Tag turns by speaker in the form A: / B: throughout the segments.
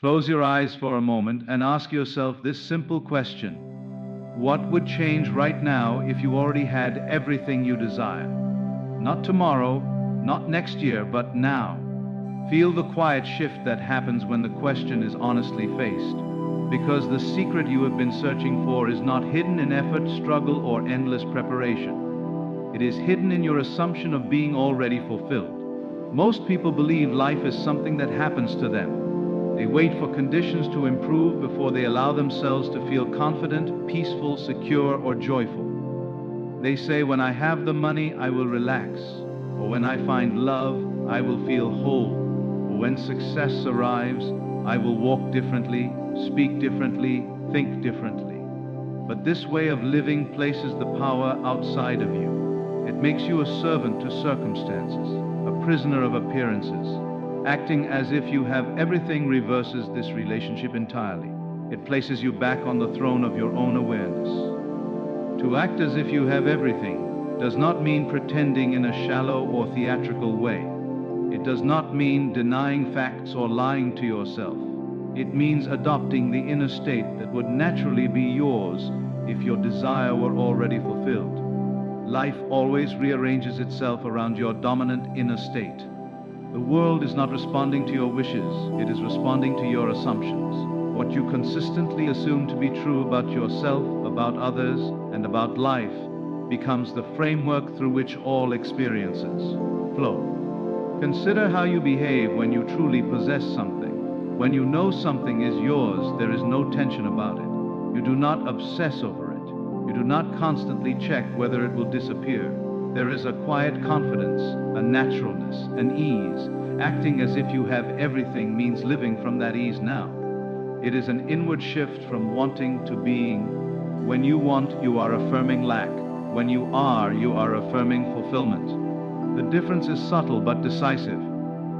A: Close your eyes for a moment and ask yourself this simple question. What would change right now if you already had everything you desire? Not tomorrow, not next year, but now. Feel the quiet shift that happens when the question is honestly faced. Because the secret you have been searching for is not hidden in effort, struggle, or endless preparation. It is hidden in your assumption of being already fulfilled. Most people believe life is something that happens to them. They wait for conditions to improve before they allow themselves to feel confident, peaceful, secure, or joyful. They say, when I have the money, I will relax. Or when I find love, I will feel whole. Or when success arrives, I will walk differently, speak differently, think differently. But this way of living places the power outside of you. It makes you a servant to circumstances, a prisoner of appearances. Acting as if you have everything reverses this relationship entirely. It places you back on the throne of your own awareness. To act as if you have everything does not mean pretending in a shallow or theatrical way. It does not mean denying facts or lying to yourself. It means adopting the inner state that would naturally be yours if your desire were already fulfilled. Life always rearranges itself around your dominant inner state. The world is not responding to your wishes, it is responding to your assumptions. What you consistently assume to be true about yourself, about others, and about life becomes the framework through which all experiences flow. Consider how you behave when you truly possess something. When you know something is yours, there is no tension about it. You do not obsess over it. You do not constantly check whether it will disappear. There is a quiet confidence, a naturalness, an ease. Acting as if you have everything means living from that ease now. It is an inward shift from wanting to being. When you want, you are affirming lack. When you are affirming fulfillment. The difference is subtle but decisive.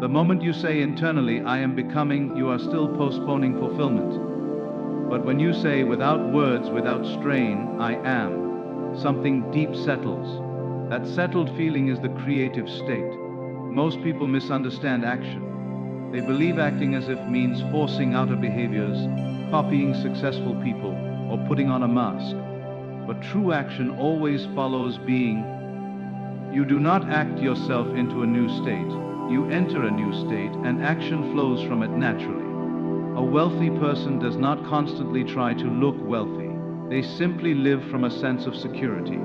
A: The moment you say internally, I am becoming, you are still postponing fulfillment. But when you say without words, without strain, I am, something deep settles. That settled feeling is the creative state. Most people misunderstand action. They believe acting as if means forcing outer behaviors, copying successful people, or putting on a mask. But true action always follows being. You do not act yourself into a new state. You enter a new state, and action flows from it naturally. A wealthy person does not constantly try to look wealthy. They simply live from a sense of security.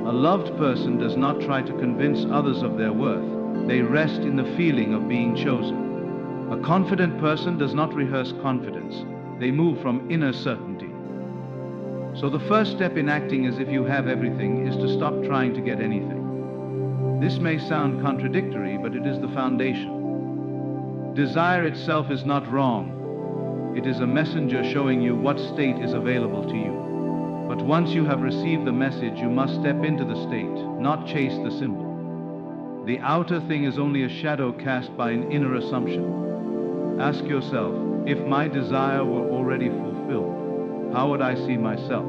A: A loved person does not try to convince others of their worth. They rest in the feeling of being chosen. A confident person does not rehearse confidence. They move from inner certainty. So the first step in acting as if you have everything is to stop trying to get anything. This may sound contradictory, but it is the foundation. Desire itself is not wrong. It is a messenger showing you what state is available to you. But once you have received the message, you must step into the state, not chase the symbol. The outer thing is only a shadow cast by an inner assumption. Ask yourself, if my desire were already fulfilled, how would I see myself?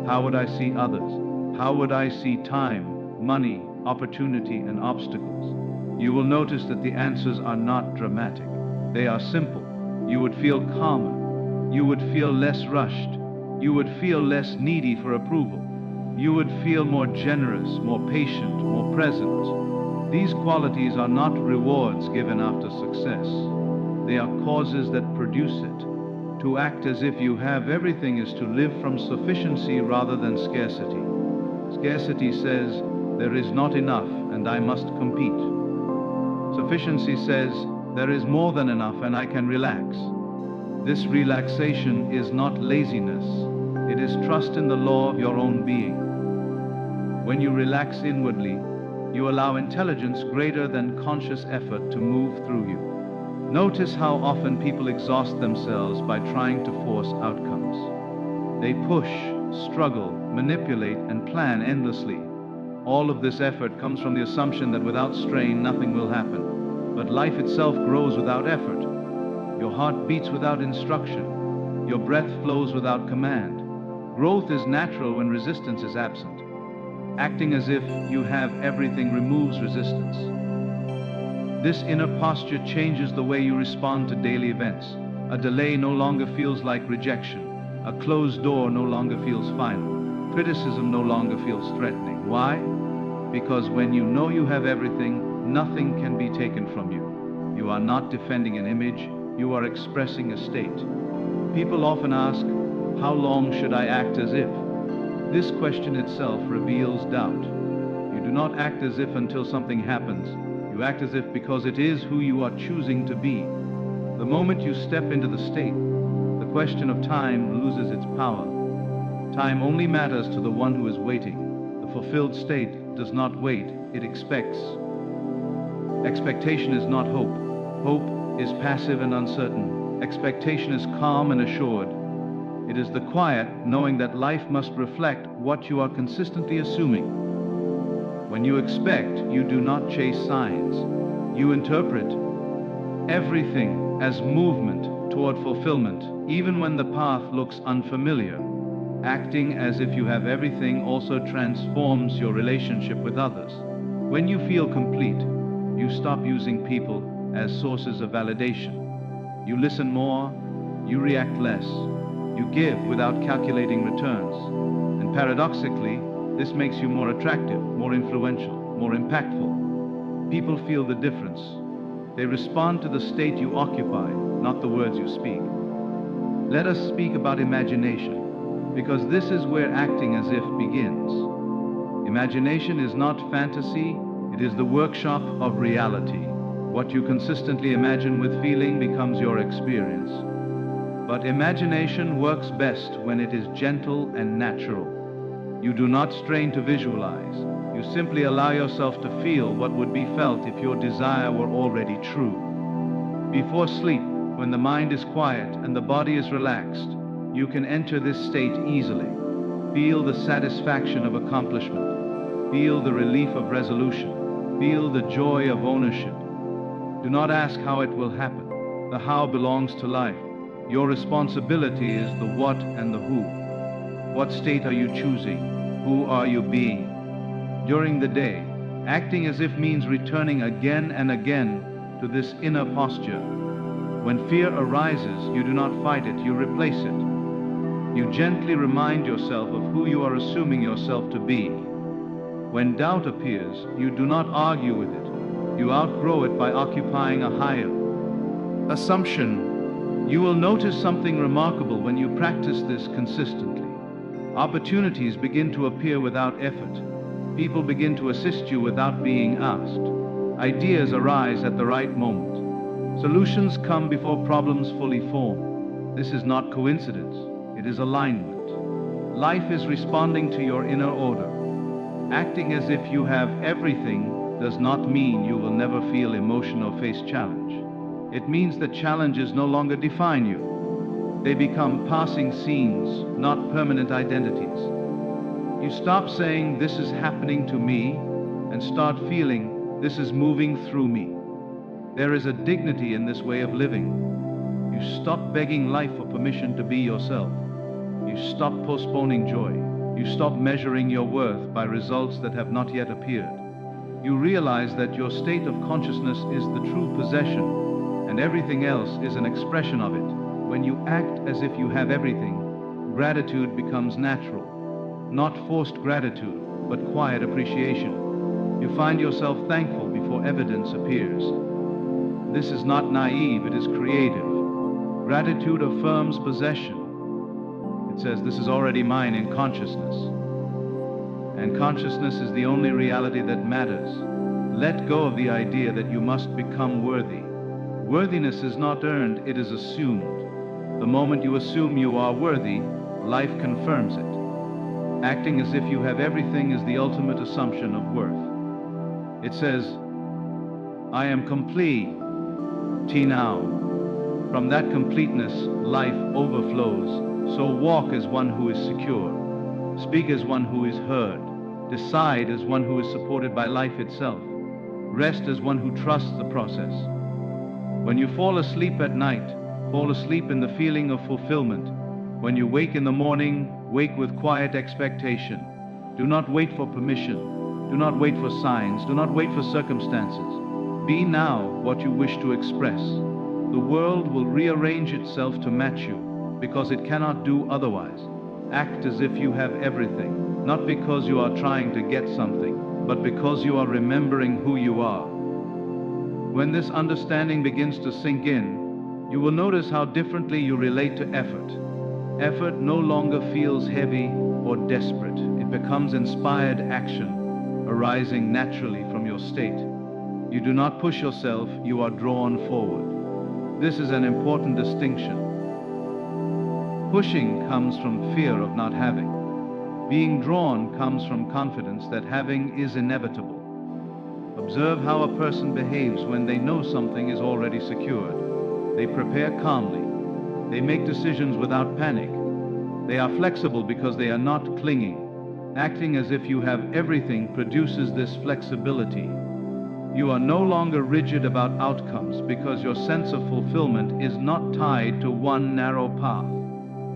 A: How would I see others? How would I see time, money, opportunity, and obstacles? You will notice that the answers are not dramatic. They are simple. You would feel calmer. You would feel less rushed. You would feel less needy for approval. You would feel more generous, more patient, more present. These qualities are not rewards given after success. They are causes that produce it. To act as if you have everything is to live from sufficiency rather than scarcity. Scarcity says, there is not enough and I must compete. Sufficiency says, there is more than enough and I can relax. This relaxation is not laziness. It is trust in the law of your own being. When you relax inwardly, you allow intelligence greater than conscious effort to move through you. Notice how often people exhaust themselves by trying to force outcomes. They push, struggle, manipulate, and plan endlessly. All of this effort comes from the assumption that without strain, nothing will happen. But life itself grows without effort. Your heart beats without instruction. Your breath flows without command. Growth is natural when resistance is absent. Acting as if you have everything removes resistance. This inner posture changes the way you respond to daily events. A delay no longer feels like rejection. A closed door no longer feels final. Criticism no longer feels threatening. Why? Because when you know you have everything, nothing can be taken from you. You are not defending an image, you are expressing a state. People often ask, how long should I act as if? This question itself reveals doubt. You do not act as if until something happens. You act as if because it is who you are choosing to be. The moment you step into the state, the question of time loses its power. Time only matters to the one who is waiting. The fulfilled state does not wait, it expects. Expectation is not hope. Hope is passive and uncertain. Expectation is calm and assured. It is the quiet knowing that life must reflect what you are consistently assuming. When you expect, you do not chase signs. You interpret everything as movement toward fulfillment, even when the path looks unfamiliar. Acting as if you have everything also transforms your relationship with others. When you feel complete, you stop using people as sources of validation. You listen more, you react less, you give without calculating returns. And paradoxically, this makes you more attractive, more influential, more impactful. People feel the difference. They respond to the state you occupy, not the words you speak. Let us speak about imagination, because this is where acting as if begins. Imagination is not fantasy, it is the workshop of reality. What you consistently imagine with feeling becomes your experience. But imagination works best when it is gentle and natural. You do not strain to visualize. You simply allow yourself to feel what would be felt if your desire were already true. Before sleep, when the mind is quiet and the body is relaxed, you can enter this state easily. Feel the satisfaction of accomplishment. Feel the relief of resolution. Feel the joy of ownership. Do not ask how it will happen. The how belongs to life. Your responsibility is the what and the who. What state are you choosing? Who are you being? During the day, acting as if means returning again and again to this inner posture. When fear arises, you do not fight it, you replace it. You gently remind yourself of who you are assuming yourself to be. When doubt appears, you do not argue with it. You outgrow it by occupying a higher assumption. You will notice something remarkable when you practice this consistently. Opportunities begin to appear without effort. People begin to assist you without being asked. Ideas arise at the right moment. Solutions come before problems fully form. This is not coincidence, it is alignment. Life is responding to your inner order. Acting as if you have everything does not mean you will never feel emotion or face challenge. It means that challenges no longer define you. They become passing scenes, not permanent identities. You stop saying, this is happening to me, and start feeling, this is moving through me. There is a dignity in this way of living. You stop begging life for permission to be yourself. You stop postponing joy. You stop measuring your worth by results that have not yet appeared. You realize that your state of consciousness is the true possession, and everything else is an expression of it. When you act as if you have everything, gratitude becomes natural. Not forced gratitude, but quiet appreciation. You find yourself thankful before evidence appears. This is not naive, it is creative. Gratitude affirms possession. It says, this is already mine in consciousness. And consciousness is the only reality that matters. Let go of the idea that you must become worthy. Worthiness is not earned, it is assumed. The moment you assume you are worthy, life confirms it. Acting as if you have everything is the ultimate assumption of worth. It says, I am complete now. From that completeness, life overflows. So walk as one who is secure. Speak as one who is heard. Decide as one who is supported by life itself. Rest as one who trusts the process. When you fall asleep at night, fall asleep in the feeling of fulfillment. When you wake in the morning, wake with quiet expectation. Do not wait for permission. Do not wait for signs. Do not wait for circumstances. Be now what you wish to express. the world will rearrange itself to match you, because it cannot do otherwise. Act as if you have everything, not because you are trying to get something, but because you are remembering who you are. When this understanding begins to sink in, you will notice how differently you relate to effort. Effort no longer feels heavy or desperate. It becomes inspired action, arising naturally from your state. You do not push yourself, you are drawn forward. This is an important distinction. Pushing comes from fear of not having. Being drawn comes from confidence that having is inevitable. Observe how a person behaves when they know something is already secured. They prepare calmly. They make decisions without panic. They are flexible because they are not clinging. Acting as if you have everything produces this flexibility. You are no longer rigid about outcomes because your sense of fulfillment is not tied to one narrow path.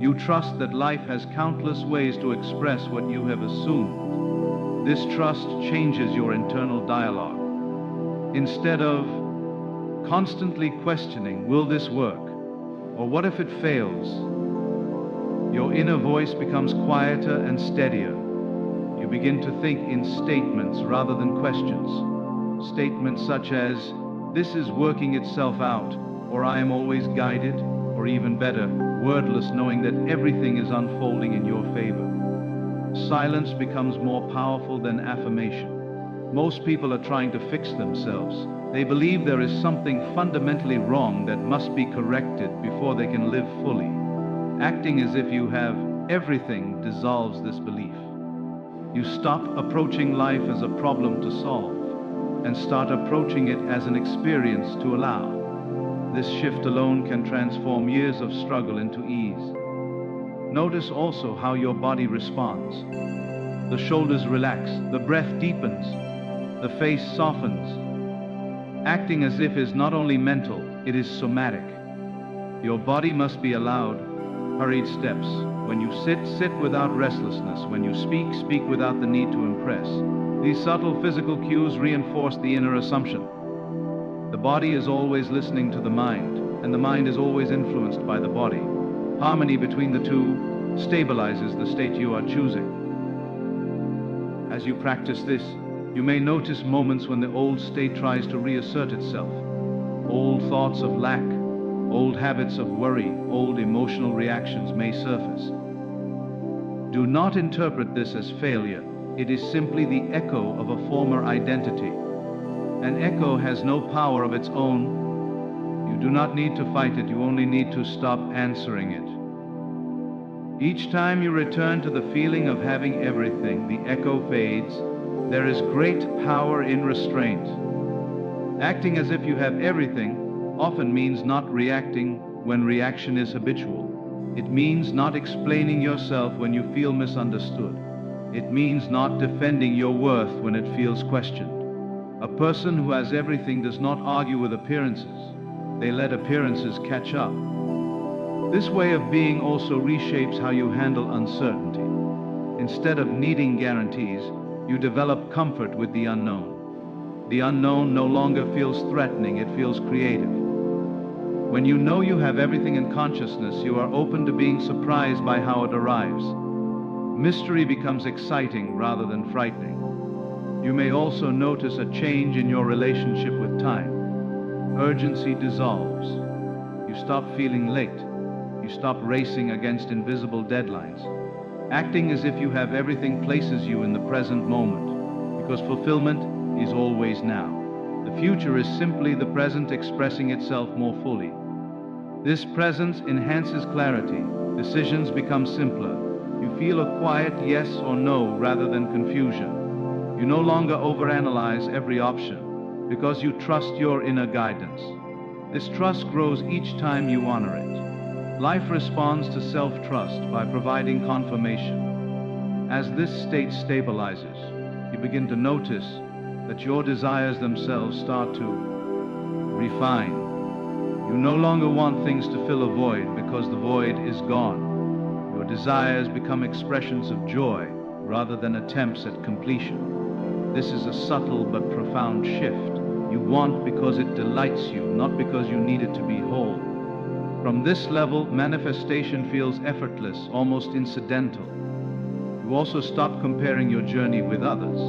A: You trust that life has countless ways to express what you have assumed. This trust changes your internal dialogue. Instead of constantly questioning, will this work? Or what if it fails? Your inner voice becomes quieter and steadier. You begin to think in statements rather than questions. Statements such as, this is working itself out, or I am always guided, or even better, wordless, knowing that everything is unfolding in your favor. Silence becomes more powerful than affirmation. Most people are trying to fix themselves. They believe there is something fundamentally wrong that must be corrected before they can live fully. Acting as if you have everything dissolves this belief. You stop approaching life as a problem to solve and start approaching it as an experience to allow. This shift alone can transform years of struggle into ease. Notice also how your body responds. The shoulders relax, the breath deepens, the face softens. Acting as if is not only mental, it is somatic. Your body must be allowed hurried steps. When you sit, sit without restlessness. When you speak, speak without the need to impress. These subtle physical cues reinforce the inner assumption. The body is always listening to the mind, and the mind is always influenced by the body. Harmony between the two stabilizes the state you are choosing. As you practice this, you may notice moments when the old state tries to reassert itself. Old thoughts of lack, old habits of worry, old emotional reactions may surface. Do not interpret this as failure. It is simply the echo of a former identity. An echo has no power of its own. You do not need to fight it, you only need to stop answering it. Each time you return to the feeling of having everything, the echo fades. There is great power in restraint. Acting as if you have everything often means not reacting when reaction is habitual. It means not explaining yourself when you feel misunderstood. It means not defending your worth when it feels questioned. A person who has everything does not argue with appearances. They let appearances catch up. This way of being also reshapes how you handle uncertainty. Instead of needing guarantees, you develop comfort with the unknown. The unknown no longer feels threatening, it feels creative. When you know you have everything in consciousness, you are open to being surprised by how it arrives. Mystery becomes exciting rather than frightening. You may also notice a change in your relationship with time. Urgency dissolves. You stop feeling late. You stop racing against invisible deadlines. Acting as if you have everything places you in the present moment, because fulfillment is always now. The future is simply the present expressing itself more fully. This presence enhances clarity. Decisions become simpler. You feel a quiet yes or no rather than confusion. You no longer overanalyze every option because you trust your inner guidance. This trust grows each time you honor it. Life responds to self-trust by providing confirmation. As this state stabilizes, you begin to notice that your desires themselves start to refine. You no longer want things to fill a void because the void is gone. Your desires become expressions of joy rather than attempts at completion. This is a subtle but profound shift. You want because it delights you, not because you need it to be whole. From this level, manifestation feels effortless, almost incidental. You also stop comparing your journey with others.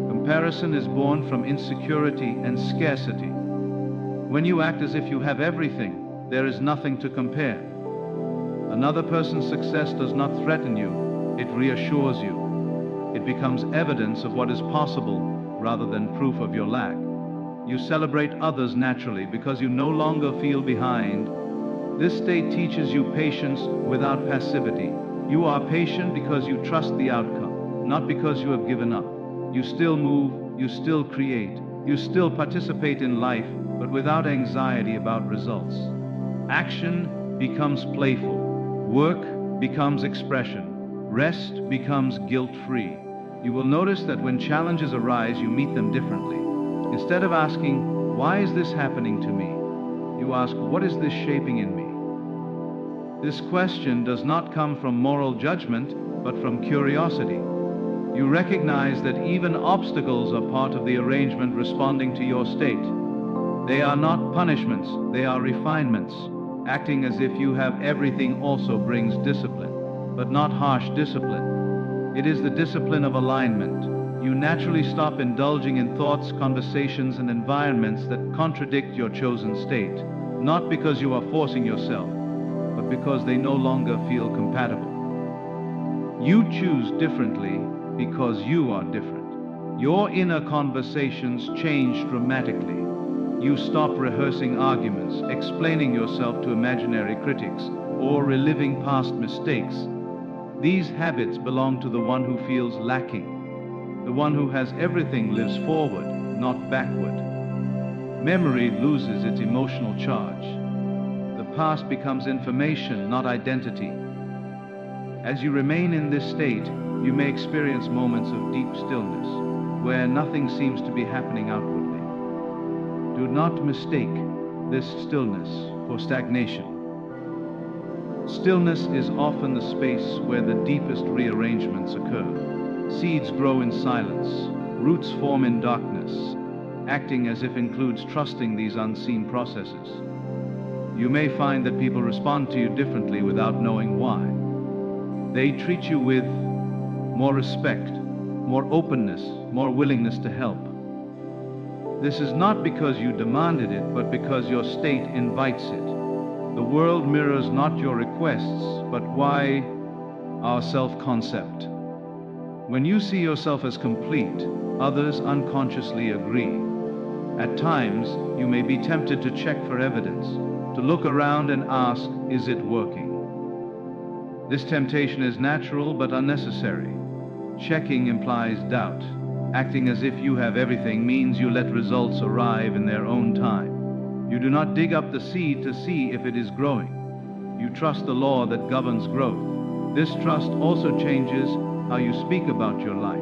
A: Comparison is born from insecurity and scarcity. When you act as if you have everything, there is nothing to compare. Another person's success does not threaten you, it reassures you. It becomes evidence of what is possible rather than proof of your lack. You celebrate others naturally because you no longer feel behind. This state teaches you patience without passivity. You are patient because you trust the outcome, not because you have given up. You still move, you still create, you still participate in life, but without anxiety about results. Action becomes playful. Work becomes expression. Rest becomes guilt-free. You will notice that when challenges arise, you meet them differently. Instead of asking, "Why is this happening to me?" you ask, "What is this shaping in me?" This question does not come from moral judgment, but from curiosity. You recognize that even obstacles are part of the arrangement responding to your state. They are not punishments, they are refinements. Acting as if you have everything also brings discipline, but not harsh discipline. It is the discipline of alignment. You naturally stop indulging in thoughts, conversations, and environments that contradict your chosen state, not because you are forcing yourself, but because they no longer feel compatible. You choose differently because you are different. Your inner conversations change dramatically. You stop rehearsing arguments, explaining yourself to imaginary critics, or reliving past mistakes. These habits belong to the one who feels lacking. The one who has everything lives forward, not backward. Memory loses its emotional charge. The past becomes information, not identity. As you remain in this state, you may experience moments of deep stillness, where nothing seems to be happening outwardly. Do not mistake this stillness for stagnation. Stillness is often the space where the deepest rearrangements occur. Seeds grow in silence, roots form in darkness. Acting as if includes trusting these unseen processes. You may find that people respond to you differently without knowing why. They treat you with more respect, more openness, more willingness to help. This is not because you demanded it, but because your state invites it. The world mirrors not your requests, but why? Our self-concept. When you see yourself as complete, others unconsciously agree. At times, you may be tempted to check for evidence, to look around and ask, is it working? This temptation is natural but unnecessary. Checking implies doubt. Acting as if you have everything means you let results arrive in their own time. You do not dig up the seed to see if it is growing. You trust the law that governs growth. This trust also changes how you speak about your life.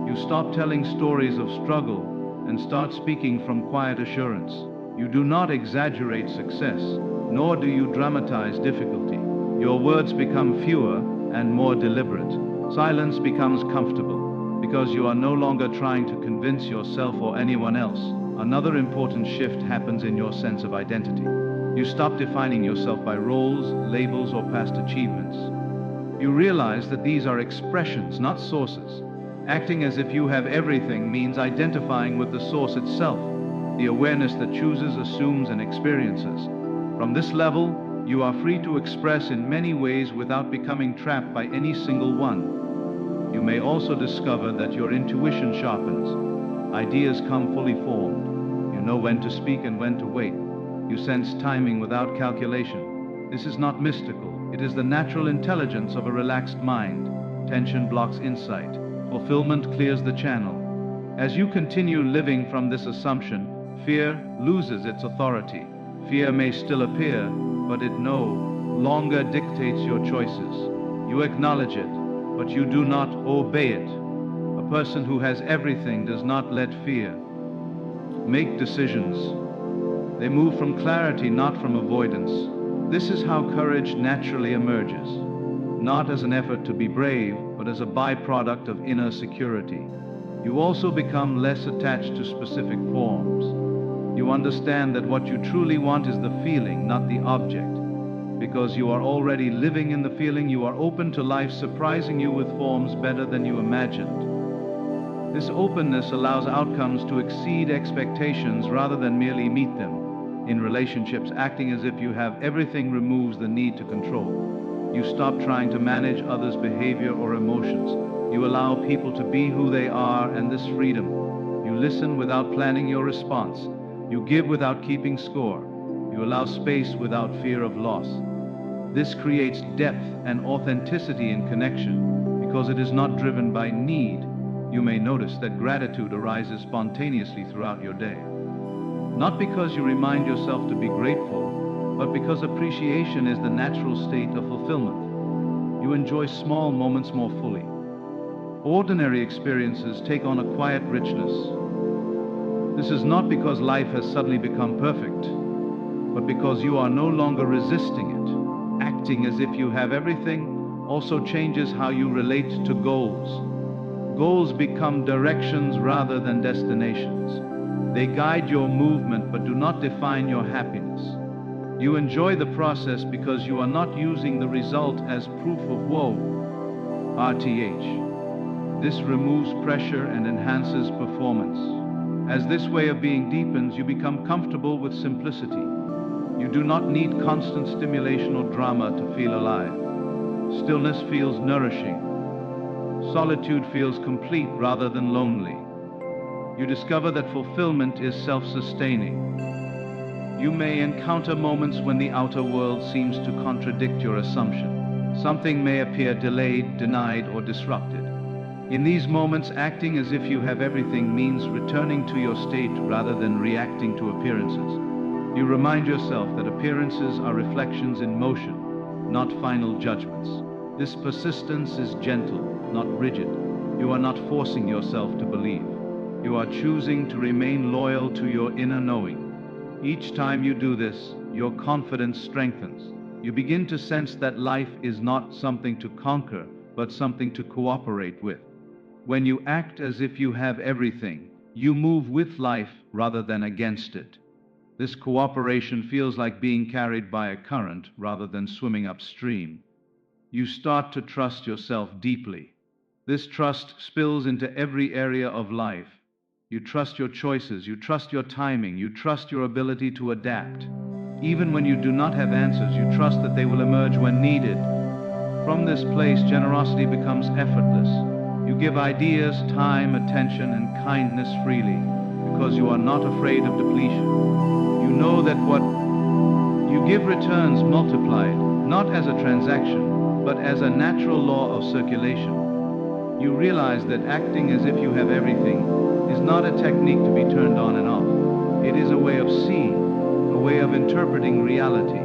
A: You stop telling stories of struggle and start speaking from quiet assurance. You do not exaggerate success, nor do you dramatize difficulty. Your words become fewer and more deliberate. Silence becomes comfortable because you are no longer trying to convince yourself or anyone else. Another important shift happens in your sense of identity. You stop defining yourself by roles, labels, or past achievements. You realize that these are expressions, not sources. Acting as if you have everything means identifying with the source itself, the awareness that chooses, assumes, and experiences. From this level, you are free to express in many ways without becoming trapped by any single one. You may also discover that your intuition sharpens. Ideas come fully formed. You know when to speak and when to wait. You sense timing without calculation. This is not mystical. It is the natural intelligence of a relaxed mind. Tension blocks insight. Fulfillment clears the channel. As you continue living from this assumption, fear loses its authority. Fear may still appear, but it no longer dictates your choices. You acknowledge it, but you do not obey it. A person who has everything does not let fear make decisions. They move from clarity, not from avoidance. This is how courage naturally emerges, not as an effort to be brave, but as a byproduct of inner security. You also become less attached to specific forms. You understand that what you truly want is the feeling, not the object. Because you are already living in the feeling, you are open to life surprising you with forms better than you imagined. This openness allows outcomes to exceed expectations rather than merely meet them. In relationships, acting as if you have everything removes the need to control. You stop trying to manage others' behavior or emotions. You allow people to be who they are, and this freedom. You listen without planning your response. You give without keeping score. You allow space without fear of loss. This creates depth and authenticity in connection because it is not driven by need. You may notice that gratitude arises spontaneously throughout your day. Not because you remind yourself to be grateful, but because appreciation is the natural state of fulfillment. You enjoy small moments more fully. Ordinary experiences take on a quiet richness. This is not because life has suddenly become perfect, but because you are no longer resisting it. Acting as if you have everything also changes how you relate to goals. Goals become directions rather than destinations. They guide your movement but do not define your happiness. You enjoy the process because you are not using the result as proof of woe. RTH. This removes pressure and enhances performance. As this way of being deepens, you become comfortable with simplicity. You do not need constant stimulation or drama to feel alive. Stillness feels nourishing. Solitude feels complete rather than lonely. You discover that fulfillment is self-sustaining. You may encounter moments when the outer world seems to contradict your assumption. Something may appear delayed, denied, or disrupted. In these moments, acting as if you have everything means returning to your state rather than reacting to appearances. You remind yourself that appearances are reflections in motion, not final judgments. This persistence is gentle, not rigid. You are not forcing yourself to believe. You are choosing to remain loyal to your inner knowing. Each time you do this, your confidence strengthens. You begin to sense that life is not something to conquer, but something to cooperate with. When you act as if you have everything, you move with life rather than against it. This cooperation feels like being carried by a current rather than swimming upstream. You start to trust yourself deeply. This trust spills into every area of life. You trust your choices, you trust your timing, you trust your ability to adapt. Even when you do not have answers, you trust that they will emerge when needed. From this place, generosity becomes effortless. You give ideas, time, attention, and kindness freely because you are not afraid of depletion. You know that what you give returns multiplied, not as a transaction, but as a natural law of circulation. You realize that acting as if you have everything is not a technique to be turned on and off. It is a way of seeing, a way of interpreting reality.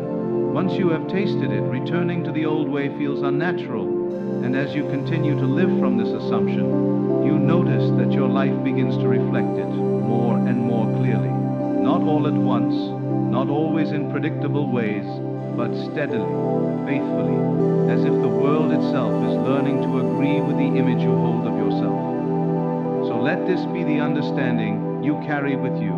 A: Once you have tasted it, returning to the old way feels unnatural. And as you continue to live from this assumption, you notice that your life begins to reflect it more and more clearly. Not all at once, not always in predictable ways, but steadily, faithfully, as if the world itself is learning to agree with the image you hold of yourself. So let this be the understanding you carry with you.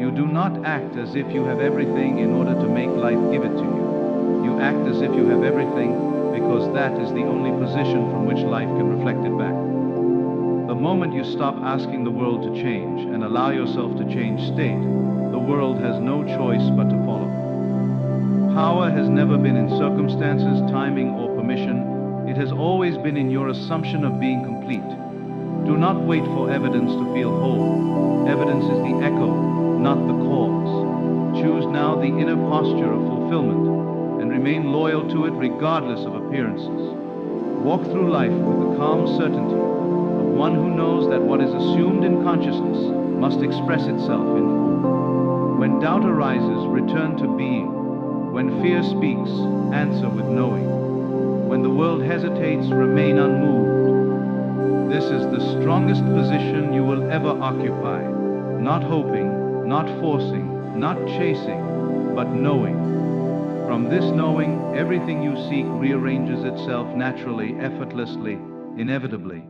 A: You do not act as if you have everything in order to make life give it to you. You act as if you have everything because that is the only position from which life can reflect it back. The moment you stop asking the world to change and allow yourself to change state, the world has no choice but to follow. Power has never been in circumstances, timing, or permission. It has always been in your assumption of being complete. Do not wait for evidence to feel whole. Evidence is the echo, not the cause. Choose now the inner posture of fulfillment and remain loyal to it regardless of appearances. Walk through life with the calm certainty of one who knows that what is assumed in consciousness must express itself in form. When doubt arises, return to being. When fear speaks, answer with knowing. When the world hesitates, remain unmoved. This is the strongest position you will ever occupy. Not hoping, not forcing, not chasing, but knowing. From this knowing, everything you seek rearranges itself naturally, effortlessly, inevitably.